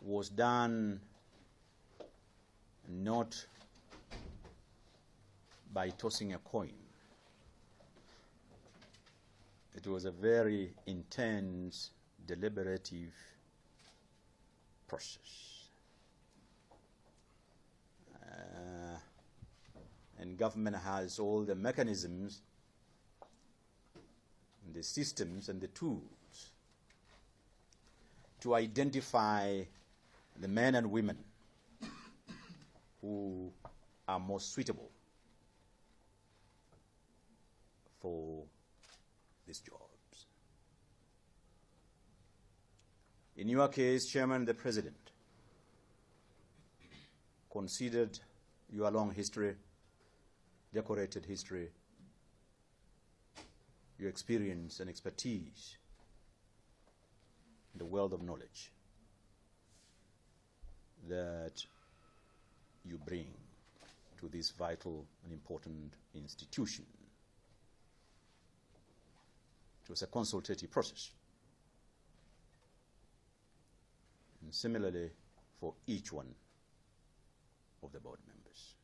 was done not by tossing a coin. It was a very intense, deliberative process. And government has all the mechanisms, and the systems, and the tools to identify the men and women who are most suitable for these jobs. In your case, Chairman, the President considered your long history, decorated history, your experience and expertise in the world of knowledge that you bring to this vital and important institution. It was a consultative process. And similarly for each one of the board members.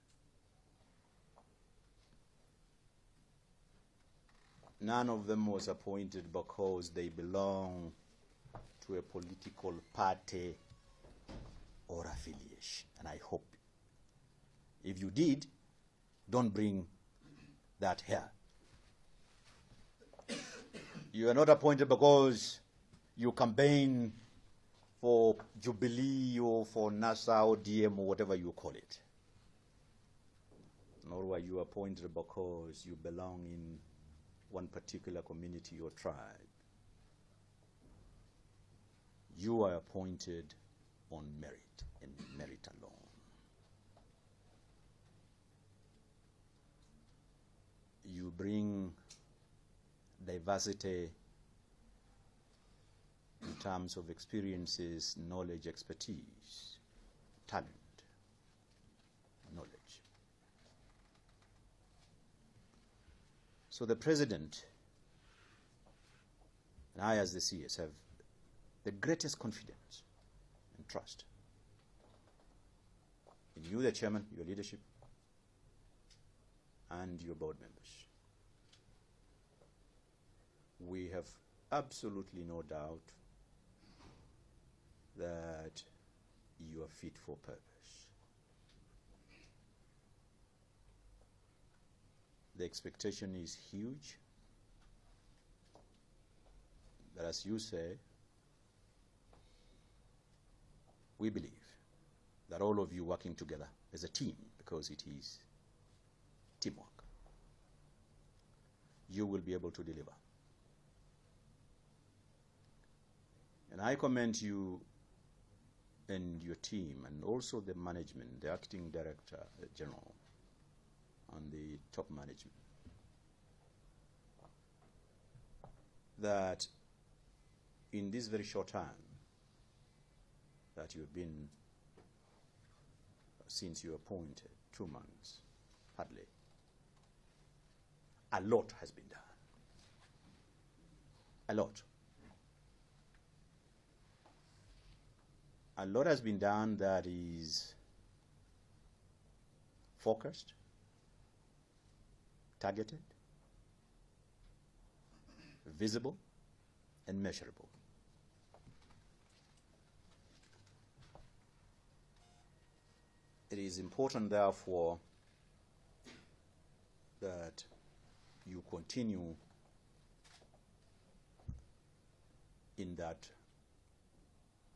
None of them was appointed because they belong to a political party or affiliation. And I hope if you did, don't bring that here. You are not appointed because you campaign for Jubilee or for NASA or DM or whatever you call it. Nor were you appointed because you belong in one particular community or tribe. You are appointed on merit and merit alone. You bring diversity in terms of experiences, knowledge, expertise, talent, knowledge. So the President and I as the CS have the greatest confidence and trust in you, the Chairman, your leadership, and your board members. We have absolutely no doubt that you are fit for purpose. The expectation is huge, but as you say, we believe that all of you working together as a team, because it is teamwork, you will be able to deliver. And I commend you and your team, and also the management, the acting director general, and the top management, that in this very short time that you've been, since you appointed, 2 months, hardly, a lot has been done. A lot. A lot has been done that is focused, targeted, visible, and measurable. It is important, therefore, that you continue in that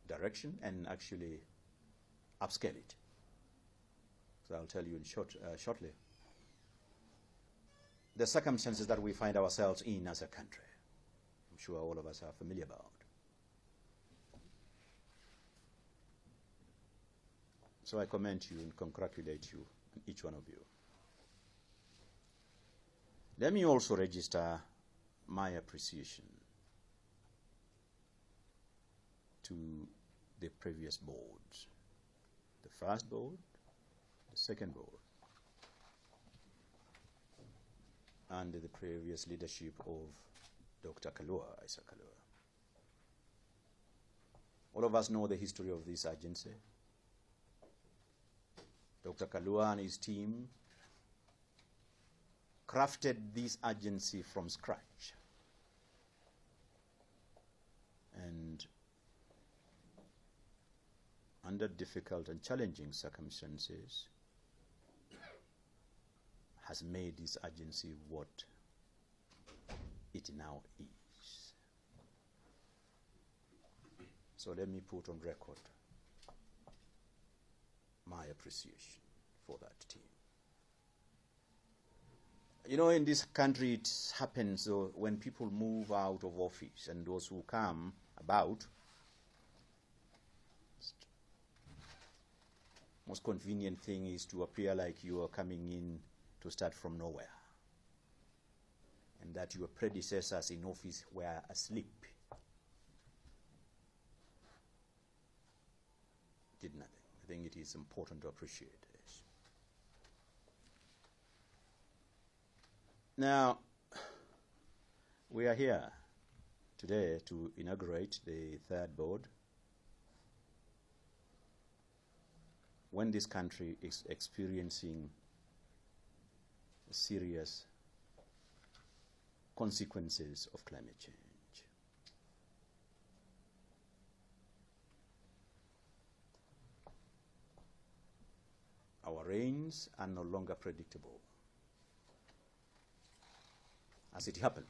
direction and actually upscale it. So I'll tell you in shortly the circumstances that we find ourselves in as a country. I'm sure all of us are familiar about. So I commend you and congratulate you, and each one of you. Let me also register my appreciation to the previous boards, the first board, the second board, under the previous leadership of Dr. Kalua, Isa Kalua. All of us know the history of this agency. Dr. Kalua and his team crafted this agency from scratch. And under difficult and challenging circumstances, has made this agency what it now is. So let me put on record my appreciation for that team. You know, in this country it happens when people move out of office and those who come about, most convenient thing is to appear like you are coming in to start from nowhere, and that your predecessors in office were asleep, did nothing. I think it is important to appreciate this. Now, we are here today to inaugurate the third board when this country is experiencing serious consequences of climate change. Our rains are no longer predictable, as it happened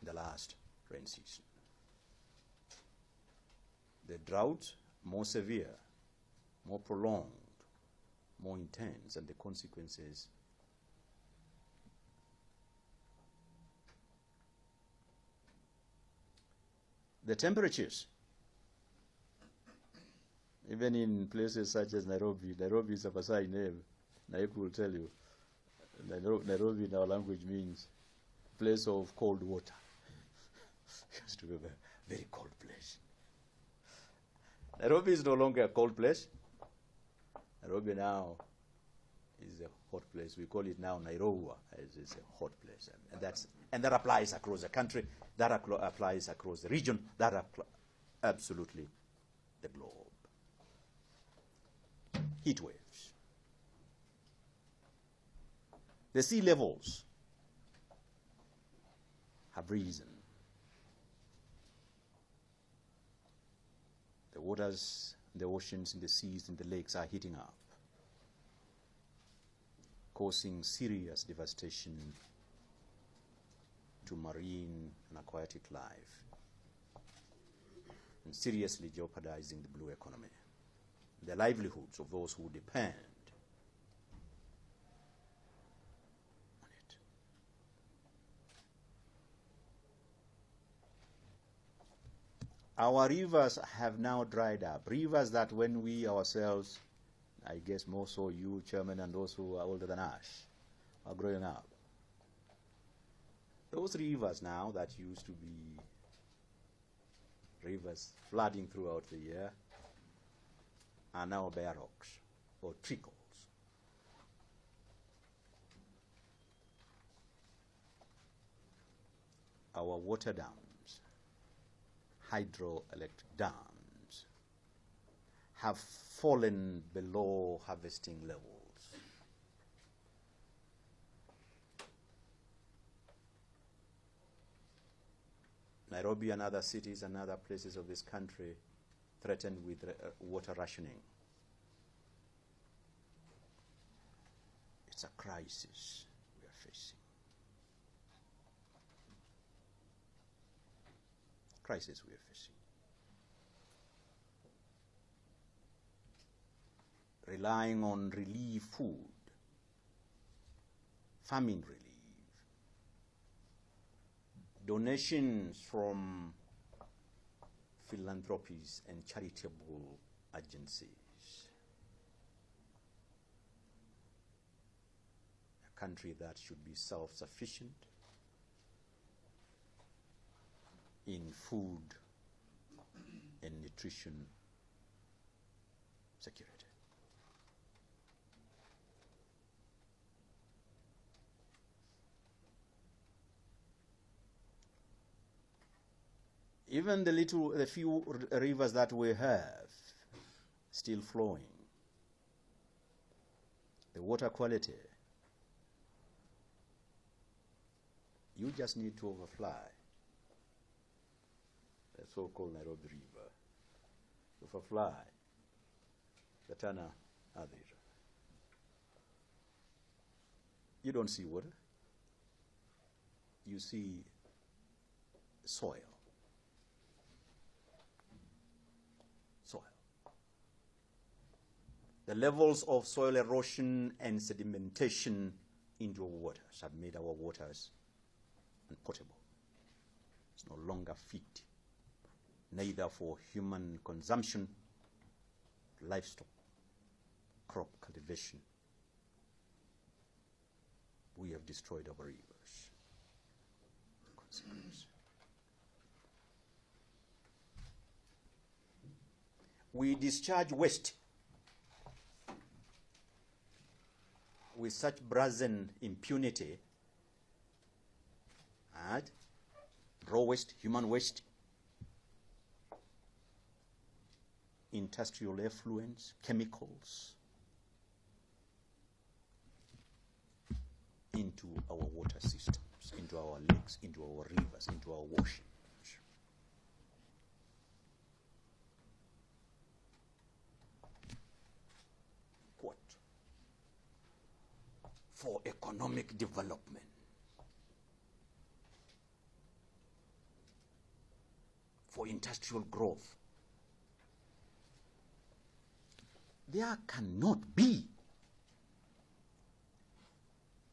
in the last rain season. The drought, more severe, more prolonged, more intense, and the consequences the temperatures, even in places such as Nairobi. Nairobi is a Maasai name. Naip will tell you. Nairobi in our language means place of cold water. It used to be a very cold place. Nairobi is no longer a cold place. Nairobi now is a hot place. We call it now Nairobi, as it's a hot place, and that applies across the country. That applies across the region. That absolutely the globe. Heat waves. The sea levels have risen. The waters, the oceans, and the seas, and the lakes are heating up, causing serious devastation to marine and aquatic life, and seriously jeopardizing the blue economy, the livelihoods of those who depend on it. Our rivers have now dried up. Rivers that when we ourselves, I guess more so you, Chairman, and those who are older than us, are growing up. Those rivers now that used to be rivers flooding throughout the year are now bare rocks or trickles. Our water dams, hydroelectric dams, have fallen below harvesting levels. Nairobi and other cities and other places of this country threatened with water rationing. It's a crisis we are facing. Crisis we are facing. Relying on relief food, famine relief, donations from philanthropies and charitable agencies. A country that should be self-sufficient in food and nutrition security. Even the few rivers that we have still flowing, the water quality, you just need to overfly the so-called Nairobi River, overfly the Tana River. You don't see water. You see soil. Soil. The levels of soil erosion and sedimentation into our waters have made our waters unpotable. It's no longer fit, neither for human consumption, livestock, crop cultivation. We have destroyed our rivers. Consequence. We discharge waste with such brazen impunity, and raw waste, human waste, industrial effluents, chemicals, into our water systems, into our lakes, into our rivers, into our oceans. What? For economic development. For industrial growth. There cannot be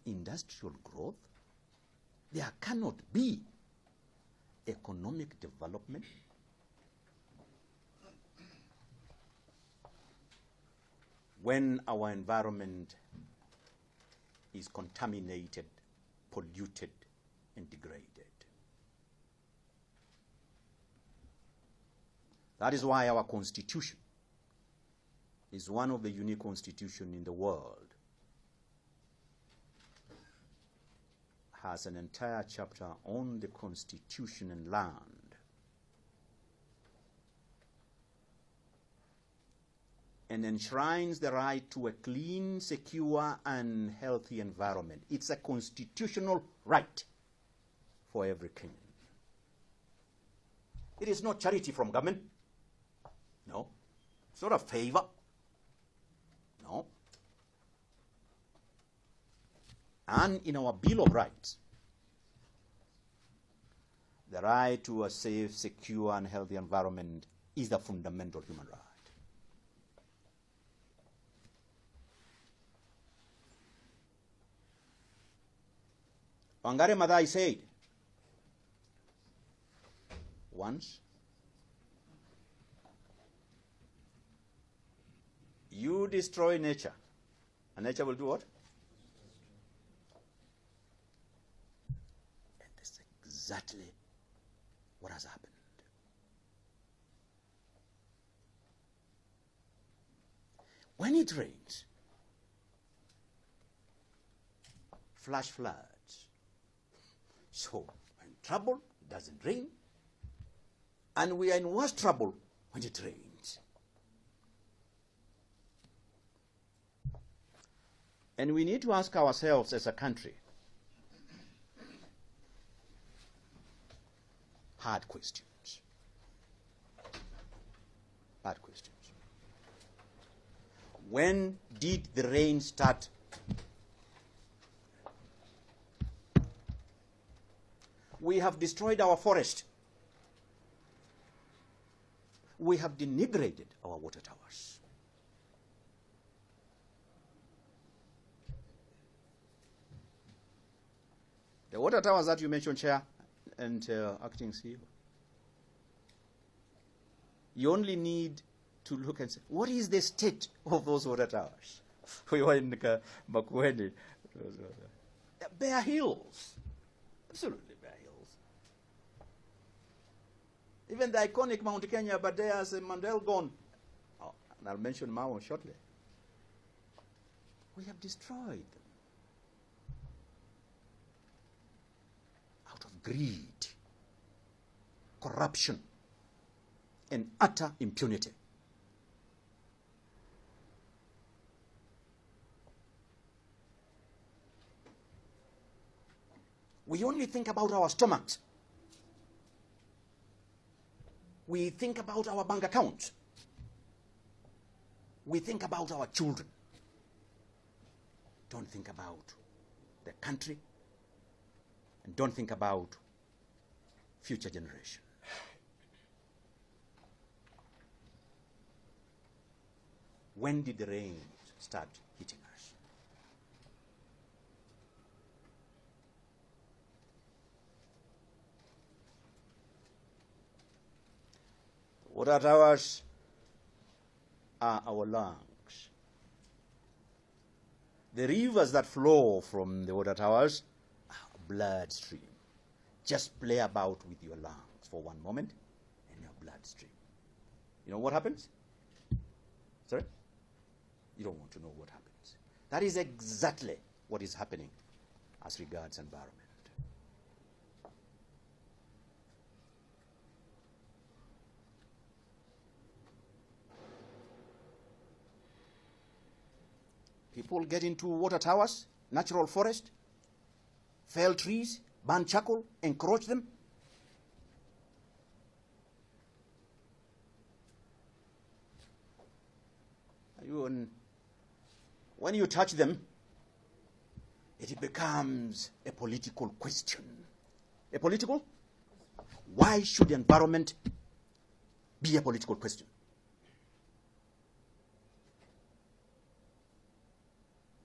industrial growth, there cannot be economic development when our environment is contaminated, polluted, and degraded. That is why our constitution is one of the unique constitutions in the world. Has an entire chapter on the constitution and land. And enshrines the right to a clean, secure, and healthy environment. It's a constitutional right for every Kenyan. It is not charity from government. No. It's not a favor. No. And in our Bill of Rights, the right to a safe, secure, and healthy environment is the fundamental human right. Wangari Maathai said, once, you destroy nature, and nature will do what? And that's exactly what has happened. When it rains, flash floods. So, when trouble, it doesn't rain. And we are in worse trouble when it rains. And we need to ask ourselves as a country hard questions. Hard questions. When did the rain start? We have destroyed our forest. We have denigrated our water towers. The water towers that you mentioned, Chair and Acting CEO, you only need to look and say, what is the state of those water towers? We were in Makueni. Bare hills. Absolutely bare hills. Even the iconic Mount Kenya, Aberdare, has a Mandel gone. Oh, and I'll mention Mao shortly. We have destroyed them. Out of greed. corruption, and utter impunity. We only think about our stomachs. We think about our bank accounts. We think about our children. Don't think about the country, and don't think about future generation. When did the rain start hitting us? Water towers are our lungs. The rivers that flow from the water towers are a bloodstream. Just play about with your lungs for one moment and your bloodstream. You know what happens? Sorry? You don't want to know what happens. That is exactly what is happening as regards environment. People get into water towers, natural forest, fell trees, burn charcoal, encroach them. When you touch them, it becomes a political question. A political? Why should the environment be a political question?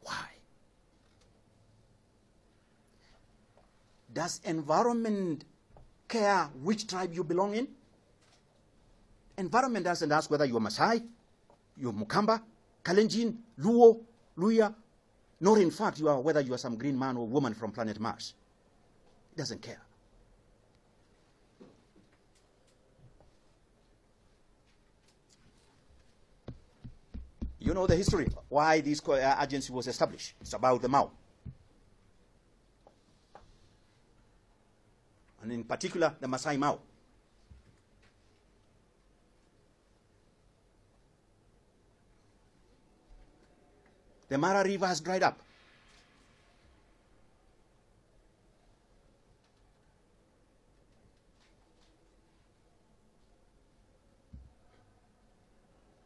Why? Does environment care which tribe you belong in? Environment doesn't ask whether you're Maasai, you're Mukamba, Kalenjin, Luo, Luya, nor in fact whether you are some green man or woman from planet Mars. It doesn't care. You know the history, why this agency was established. It's about the Mau. And in particular, the Maasai Mau. The Mara River has dried up.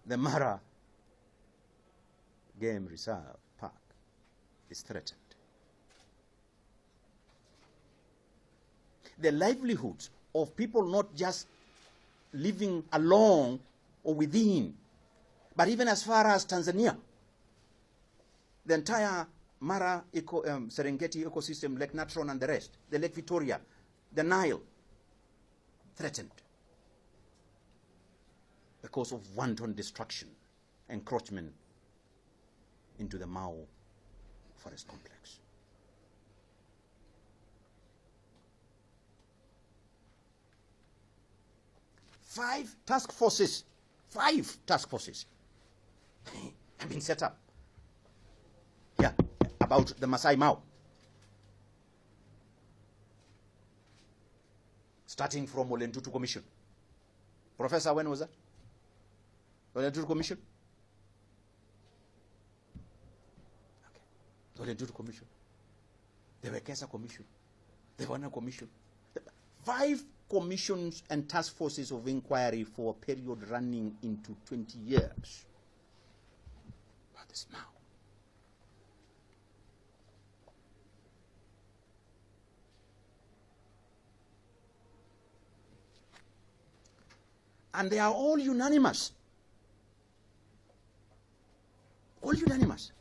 The Mara Game Reserve Park is threatened. The livelihoods of people not just living along or within, but even as far as Tanzania, the entire Mara Serengeti ecosystem, Lake Natron and the rest, the Lake Victoria, the Nile, threatened because of wanton destruction, encroachment into the Mau forest complex. Five task forces have been set up. Yeah, about the Maasai Mau. Starting from Olentutu Commission. Professor, when was that? Olentutu Commission? Okay. Olentutu Commission. The Wekesa Commission. The Wana Commission. 5 commissions and task forces of inquiry for a period running into 20 years. About this Mau. And they are all unanimous. All unanimous.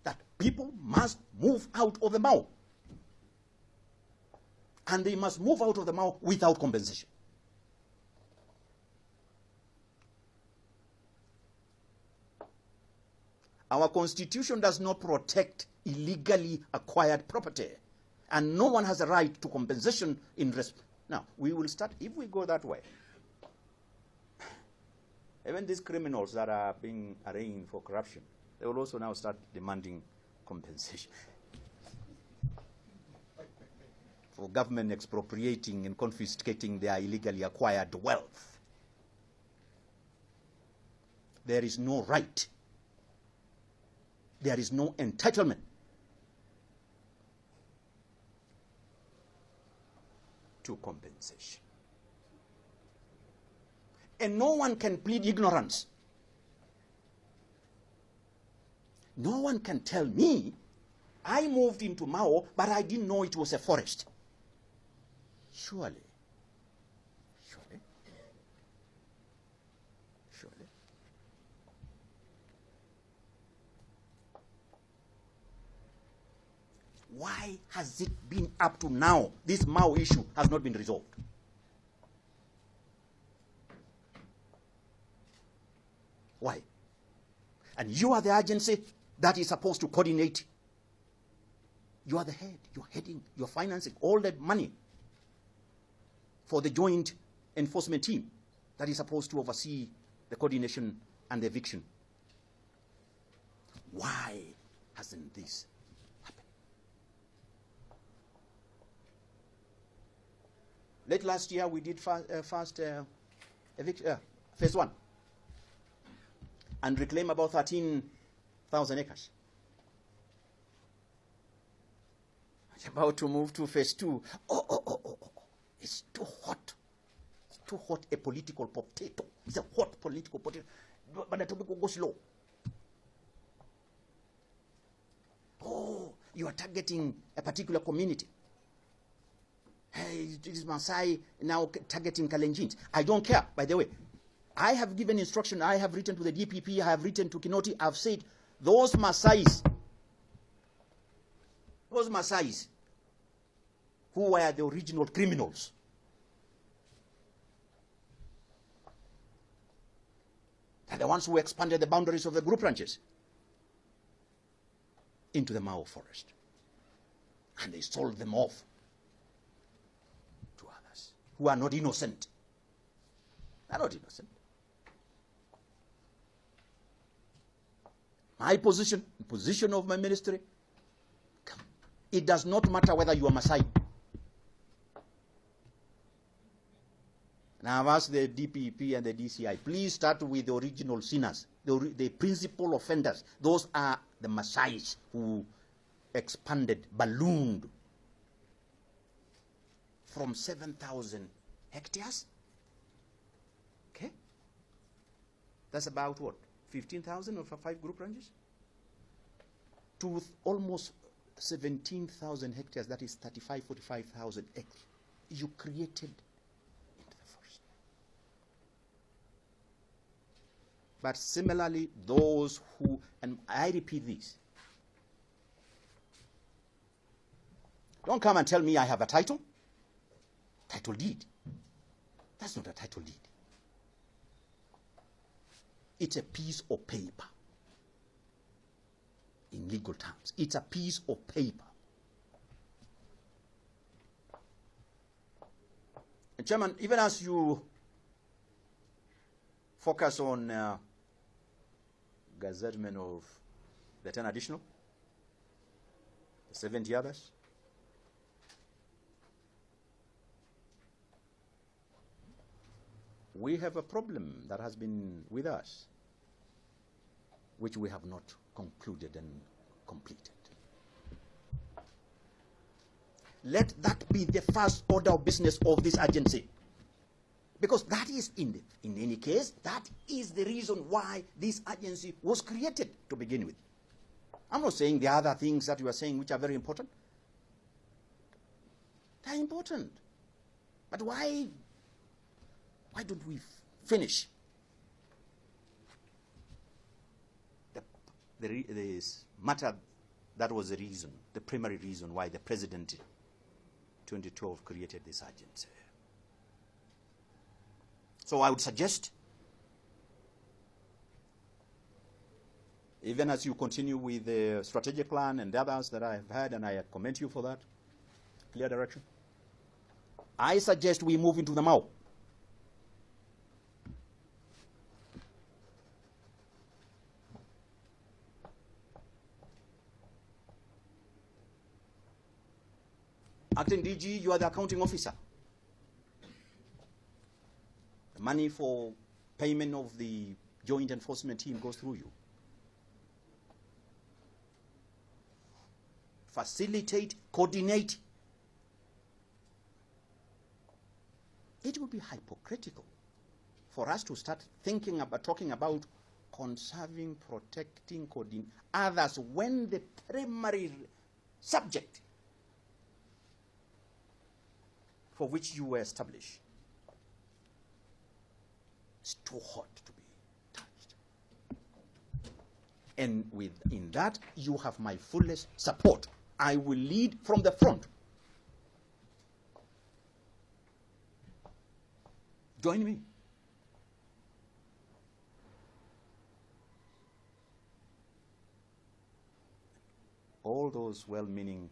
That people must move out of the Mau. And they must move out of the Mau without compensation. Our constitution does not protect illegally acquired property. And no one has a right to compensation in respect. Now, we will start, if we go that way, even these criminals that are being arraigned for corruption, they will also now start demanding compensation for government expropriating and confiscating their illegally acquired wealth. There is no right. There is no entitlement to compensation. And no one can plead ignorance. No one can tell me, I moved into Mao, but I didn't know it was a forest. Surely. Why has it been up to now? This Mao issue has not been resolved. Why? And you are the agency that is supposed to coordinate. You are the head. You're heading, you're financing all that money for the joint enforcement team that is supposed to oversee the coordination and the eviction. Why hasn't this happened? Late last year, we did phase one, and reclaim about 13,000 acres. It's about to move to phase two. It's too hot. It's too hot a political potato. It's a hot political potato. But the Tobiko goes low. Oh, you are targeting a particular community. Hey, it is Maasai now targeting Kalenjins. I don't care, by the way. I have given instruction. I have written to the DPP. I have written to Kinoti. I have said, those Maasais who were the original criminals, are the ones who expanded the boundaries of the group ranches into the Mao forest. And they sold them off to others who are not innocent. They are not innocent. My position, the position of my ministry, it does not matter whether you are Maasai. Now I've asked the DPP and the DCI, please start with the original sinners, the principal offenders. Those are the Maasai who expanded, ballooned from 7,000 hectares. Okay? That's about what? 15,000 for 5 group ranches? To almost 17,000 hectares, that is 45,000 acres. You created into the forest. But similarly, those who, and I repeat this, don't come and tell me I have a title deed. That's not a title deed. It's a piece of paper. In legal terms, it's a piece of paper. And Chairman, even as you focus on gazettement of the 10 additional, the 70 others, we have a problem that has been with us, which we have not concluded and completed. Let that be the first order of business of this agency. Because that is, in any case, that is the reason why this agency was created to begin with. I'm not saying the other things that you are saying which are very important. They're important. But why don't we finish this matter? That was the reason, the primary reason why the president 2012 created this agency. So I would suggest, even as you continue with the strategic plan and the others that I have had, and I commend you for that, clear direction, I suggest we move into the Mao. Acting DG, you are the accounting officer. The money for payment of the joint enforcement team goes through you. Facilitate, coordinate. It would be hypocritical for us to start thinking about, talking about conserving, protecting, coordinating others when the primary subject for which you were established is too hot to be touched. And in that, you have my fullest support. I will lead from the front. Join me. All those well-meaning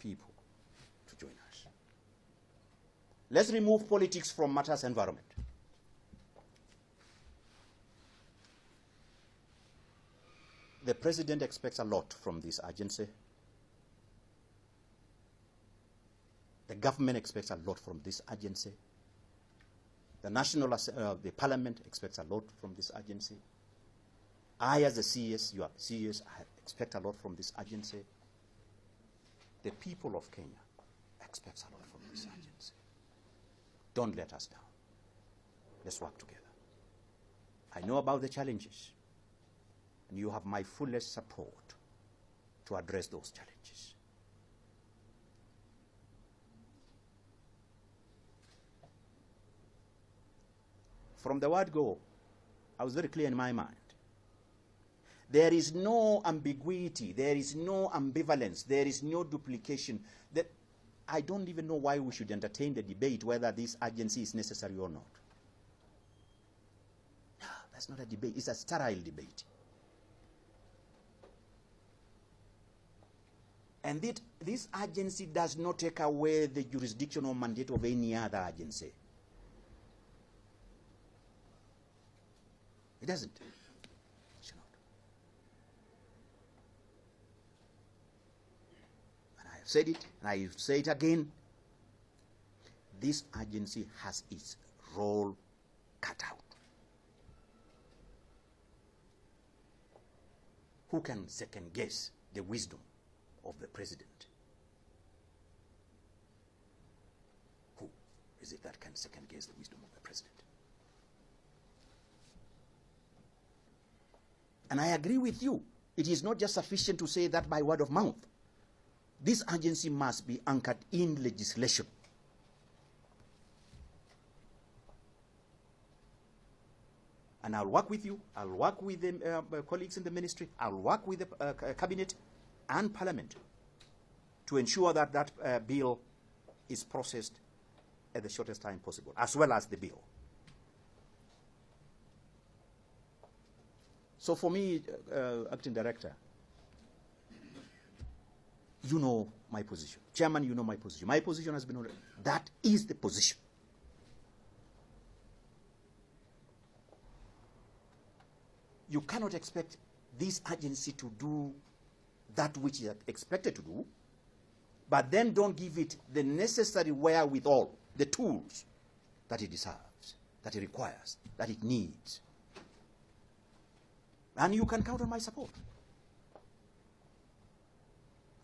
people to join us. Let's remove politics from matters environment. The president expects a lot from this agency. The government expects a lot from this agency. The parliament expects a lot from this agency. I, as a CS, you are CS, I expect a lot from this agency. The people of Kenya expect a lot from this agency. Don't let us down. Let's work together. I know about the challenges, and you have my fullest support to address those challenges. From the word go, I was very clear in my mind. There is no ambiguity, there is no ambivalence, there is no duplication. That I don't even know why we should entertain the debate whether this agency is necessary or not. No, that's not a debate, it's a sterile debate. And this agency does not take away the jurisdiction or mandate of any other agency. It doesn't. It should not. And I have said it, and I say it again. This agency has its role cut out. Who can second guess the wisdom of the president? Who is it that can second guess the wisdom of the president? And I agree with you. It is not just sufficient to say that by word of mouth. This agency must be anchored in legislation. And I'll work with you. I'll work with the colleagues in the ministry. I'll work with the cabinet and parliament to ensure that that bill is processed at the shortest time possible, as well as the bill. So for me, Acting Director, you know my position. Chairman, you know my position. My position has been already. That is the position. You cannot expect this agency to do that which it is expected to do, but then don't give it the necessary wherewithal, the tools that it deserves, that it requires, that it needs. And you can count on my support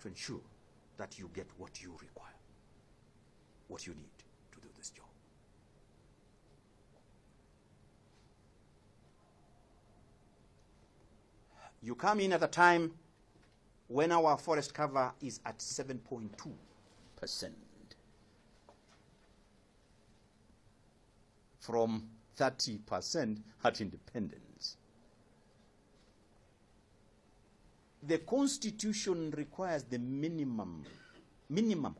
to ensure that you get what you require, what you need to do this job. You come in at a time when our forest cover is at 7.2% from 30% at independence. The Constitution requires the minimum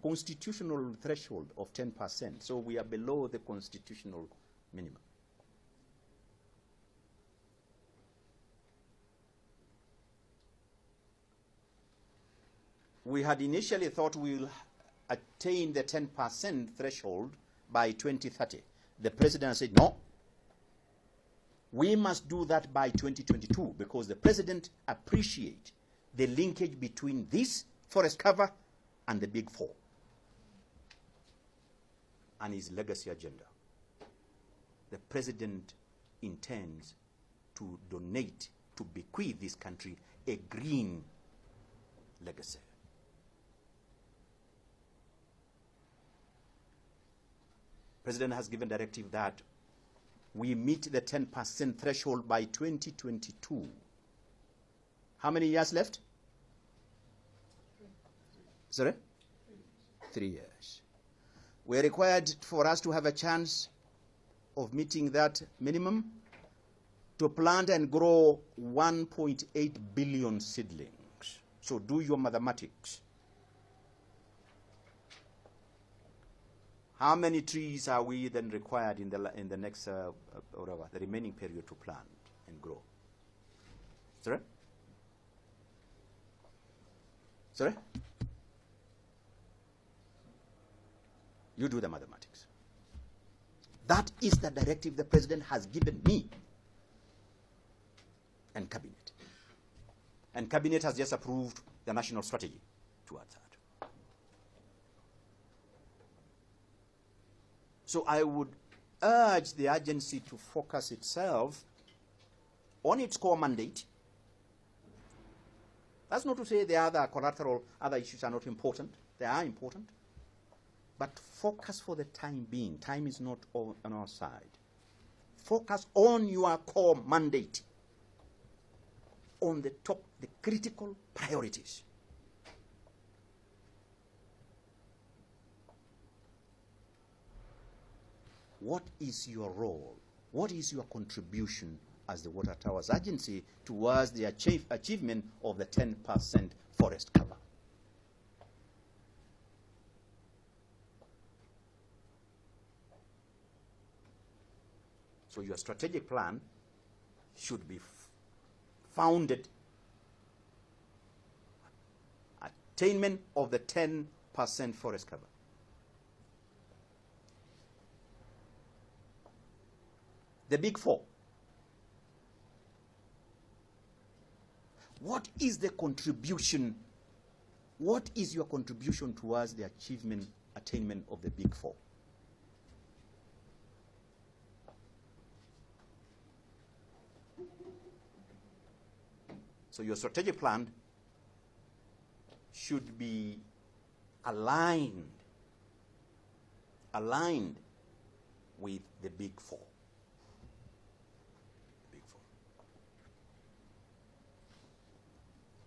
constitutional threshold of 10%. So we are below the constitutional minimum. We had initially thought we'll attain the 10% threshold by 2030. The president said, no, we must do that by 2022 because the president appreciates the linkage between this forest cover and the Big Four and his legacy agenda. The president intends to donate, to bequeath this country a green legacy. President has given directive that we meet the 10% threshold by 2022. How many years left? Sorry? 3 years. We're required for us to have a chance of meeting that minimum to plant and grow 1.8 billion seedlings. So do your mathematics. How many trees are we then required in the next, whatever, the remaining period to plant and grow? Sorry? Sorry? You do the mathematics. That is the directive the president has given me and cabinet. And cabinet has just approved the national strategy towards that. So I would urge the agency to focus itself on its core mandate. That's not to say the other collateral, other issues are not important. They are important. But focus for the time being. Time is not on our side. Focus on your core mandate, on the top, the critical priorities. What is your role? What is your contribution as the Water Towers Agency towards the achievement of the 10% forest cover? So your strategic plan should be founded attainment of the 10% forest cover. The Big Four. What is the contribution? What is your contribution towards the attainment of the Big Four? So your strategic plan should be aligned with the Big Four.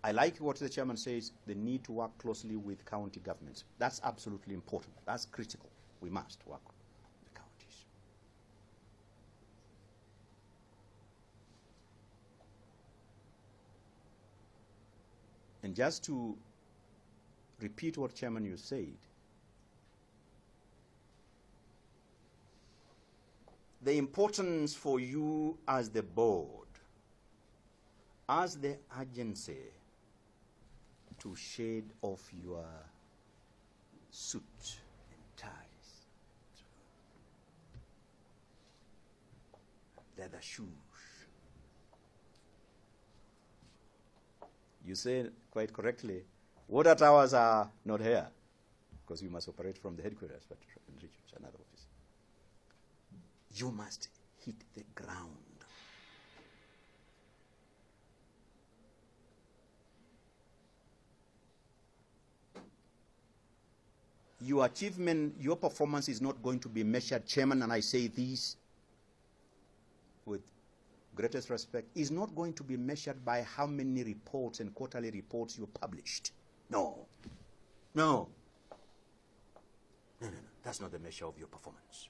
I like what the chairman says, the need to work closely with county governments. That's absolutely important. That's critical. We must work with the counties. And just to repeat what Chairman you said, the importance for you as the board, as the agency, to shade off your suit and ties, leather shoes. You said quite correctly, water towers are not here because you must operate from the headquarters, but in another office. You must hit the ground. Your achievement, your performance is not going to be measured, Chairman, and I say this with greatest respect, is not going to be measured by how many reports and quarterly reports you published. No. No. No. That's not the measure of your performance.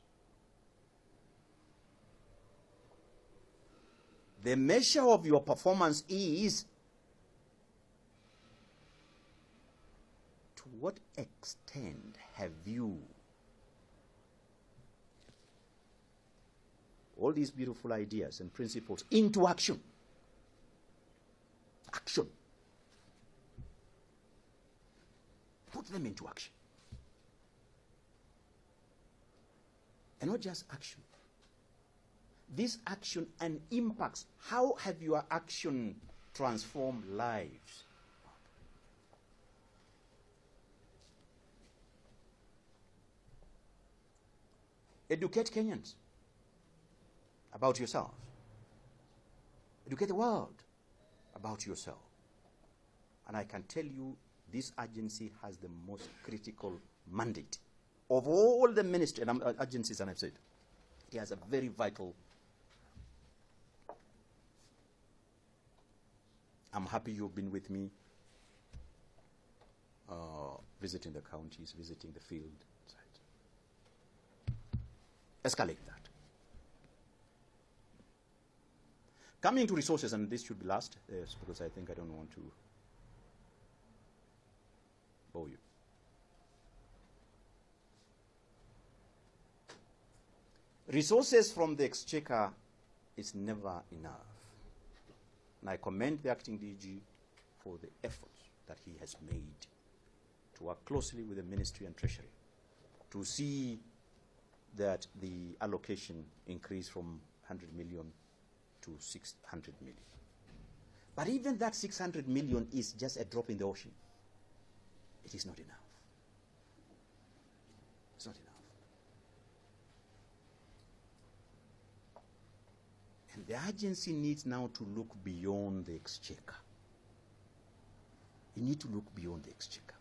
The measure of your performance is to what extent have you all these beautiful ideas and principles into action? Action. Put them into action. And not just action. This action and impacts. How have your action transformed lives? Educate Kenyans about yourselves. Educate the world about yourself. And I can tell you, this agency has the most critical mandate of all the ministry and agencies, and I've said, it has a very vital. I'm happy you've been with me, visiting the counties, visiting the field. Escalate that. Coming to resources, and this should be last, because I think I don't want to bore you. Resources from the exchequer is never enough. And I commend the acting DG for the efforts that he has made to work closely with the Ministry and Treasury to see that the allocation increased from 100 million to 600 million. But even that 600 million is just a drop in the ocean. It is not enough. It's not enough. And the agency needs now to look beyond the exchequer. You need to look beyond the exchequer.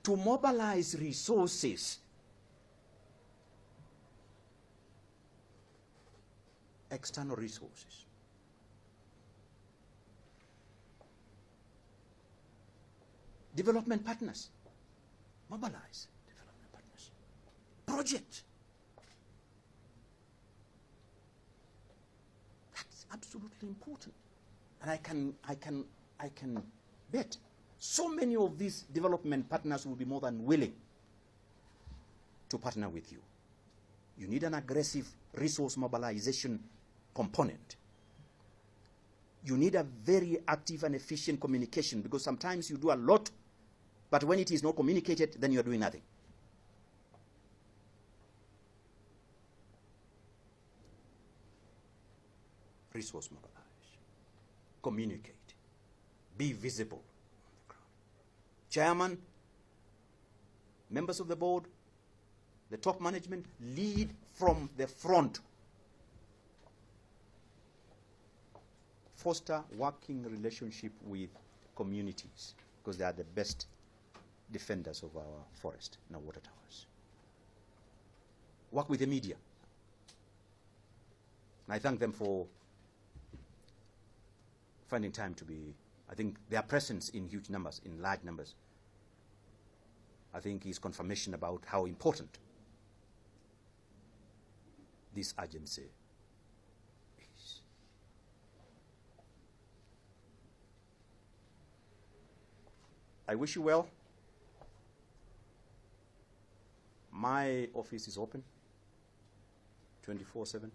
To mobilize resources, external resources. Development partners. Mobilize development partners. Project. That's absolutely important. And I can bet so many of these development partners will be more than willing to partner with you. You need an aggressive resource mobilization component. You need a very active and efficient communication, because sometimes you do a lot, but when it is not communicated, then you are doing nothing. Resource mobilize. Communicate. Be visible on the ground. Chairman, members of the board, the top management, lead from the front. Foster working relationship with communities, because they are the best defenders of our forest and our water towers. Work with the media. And I thank them for finding time to be, I think their presence in huge numbers, in large numbers, I think is confirmation about how important this agency is. I wish you well. My office is open 24/7.